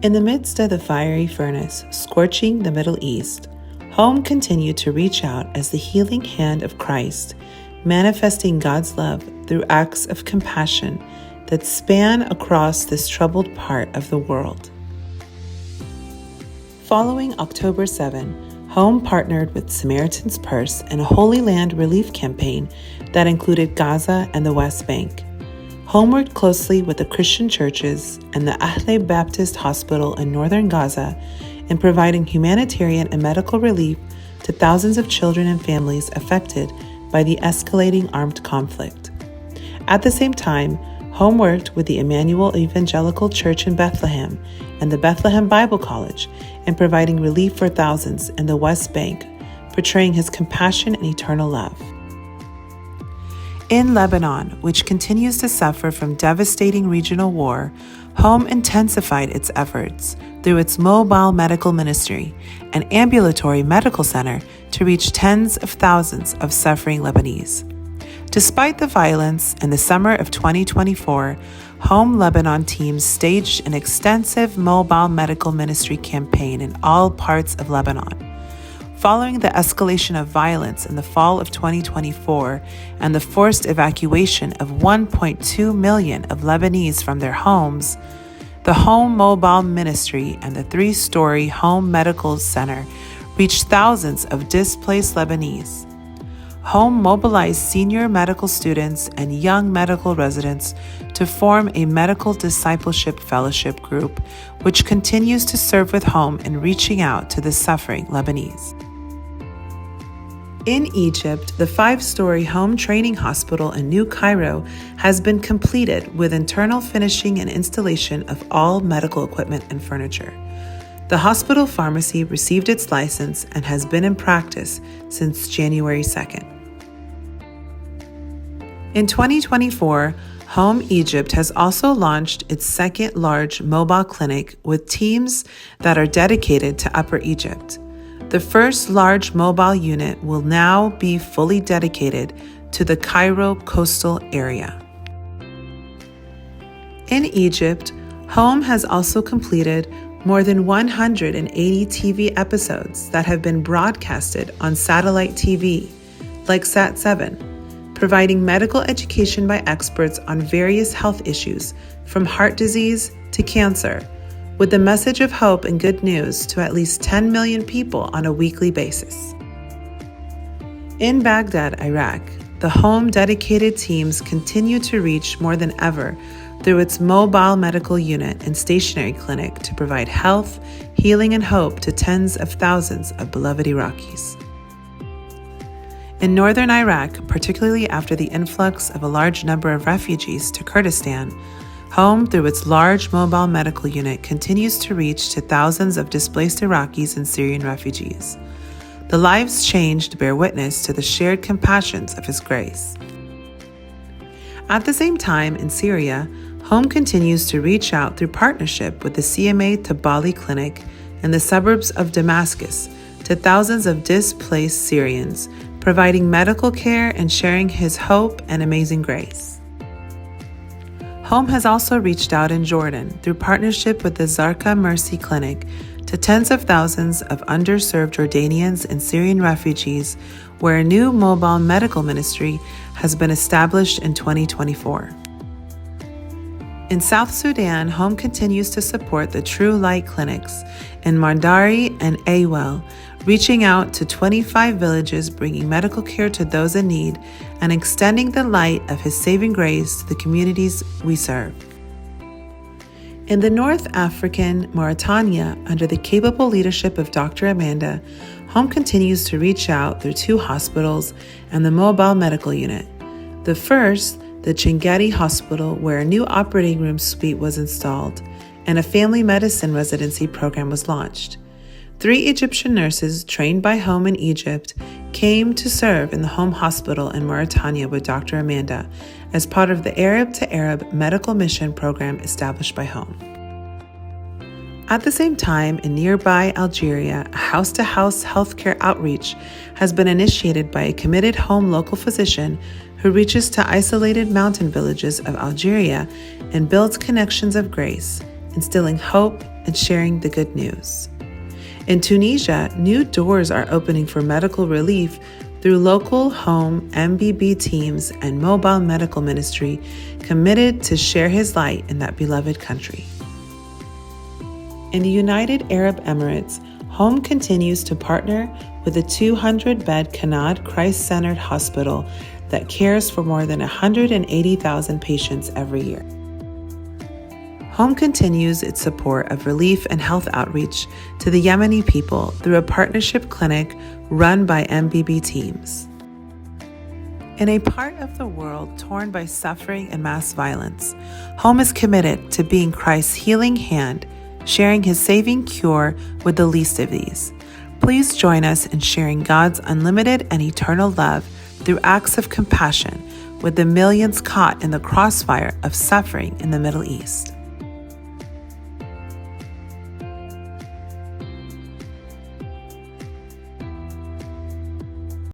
In the midst of the fiery furnace scorching the Middle East, H.O.M.E continued to reach out as the healing hand of Christ, manifesting God's love through acts of compassion that span across this troubled part of the world. Following October 7, H.O.M.E partnered with Samaritan's Purse in a Holy Land relief campaign that included Gaza and the West Bank. H.O.M.E worked closely with the Christian churches and the H.O.M.E Baptist Hospital in northern Gaza in providing humanitarian and medical relief to thousands of children and families affected by the escalating armed conflict. At the same time, H.O.M.E worked with the Emmanuel Evangelical Church in Bethlehem and the Bethlehem Bible College in providing relief for thousands in the West Bank, portraying his compassion and eternal love. In Lebanon, which continues to suffer from devastating regional war, H.O.M.E intensified its efforts through its mobile medical ministry and ambulatory medical center to reach tens of thousands of suffering Lebanese. Despite the violence, in the summer of 2024, H.O.M.E Lebanon teams staged an extensive mobile medical ministry campaign in all parts of Lebanon. Following the escalation of violence in the fall of 2024 and the forced evacuation of 1.2 million of Lebanese from their homes, the H.O.M.E Mobile Ministry and the 3-story H.O.M.E Medical Center reached thousands of displaced Lebanese. H.O.M.E mobilized senior medical students and young medical residents to form a medical discipleship fellowship group, which continues to serve with H.O.M.E in reaching out to the suffering Lebanese. In Egypt, the 5-story H.O.M.E training hospital in New Cairo has been completed with internal finishing and installation of all medical equipment and furniture. The hospital pharmacy received its license and has been in practice since January 2nd. In 2024, H.O.M.E Egypt has also launched its second large mobile clinic with teams that are dedicated to Upper Egypt. The first large mobile unit will now be fully dedicated to the Cairo coastal area. In Egypt, H.O.M.E has also completed more than 180 TV episodes that have been broadcasted on satellite TV, like Sat7, providing medical education by experts on various health issues, from heart disease to cancer, with the message of hope and good news to at least 10 million people on a weekly basis. In Baghdad, Iraq, the H.O.M.E dedicated teams continue to reach more than ever through its mobile medical unit and stationary clinic to provide health, healing, and hope to tens of thousands of beloved Iraqis. In northern Iraq, particularly after the influx of a large number of refugees to Kurdistan, H.O.M.E, through its large mobile medical unit, continues to reach to thousands of displaced Iraqis and Syrian refugees. The lives changed bear witness to the shared compassions of His grace. At the same time, in Syria, H.O.M.E continues to reach out through partnership with the CMA Tabali Clinic in the suburbs of Damascus to thousands of displaced Syrians, providing medical care and sharing His hope and amazing grace. H.O.M.E has also reached out in Jordan through partnership with the Zarqa Mercy Clinic to tens of thousands of underserved Jordanians and Syrian refugees, where a new mobile medical ministry has been established in 2024. In South Sudan, H.O.M.E continues to support the True Light clinics in Mandari and Awel, reaching out to 25 villages, bringing medical care to those in need and extending the light of His saving grace to the communities we serve. In the North African Mauritania, under the capable leadership of Dr. Amanda, H.O.M.E continues to reach out through 2 hospitals and the mobile medical unit. The first, the Chingeti Hospital, where a new operating room suite was installed and a family medicine residency program was launched. 3 Egyptian nurses trained by H.O.M.E in Egypt came to serve in the H.O.M.E Hospital in Mauritania with Dr. Amanda as part of the Arab to Arab medical mission program established by H.O.M.E. At the same time, in nearby Algeria, a house-to-house healthcare outreach has been initiated by a committed H.O.M.E local physician who reaches to isolated mountain villages of Algeria and builds connections of grace, instilling hope and sharing the good news. In Tunisia, new doors are opening for medical relief through local H.O.M.E MBB teams and mobile medical ministry committed to share his light in that beloved country. In the United Arab Emirates, H.O.M.E continues to partner with the 200-bed Kanad Christ-centered hospital that cares for more than 180,000 patients every year. H.O.M.E continues its support of relief and health outreach to the Yemeni people through a partnership clinic run by MBB teams. In a part of the world torn by suffering and mass violence, H.O.M.E is committed to being Christ's healing hand, sharing his saving cure with the least of these. Please join us in sharing God's unlimited and eternal love through acts of compassion with the millions caught in the crossfire of suffering in the Middle East.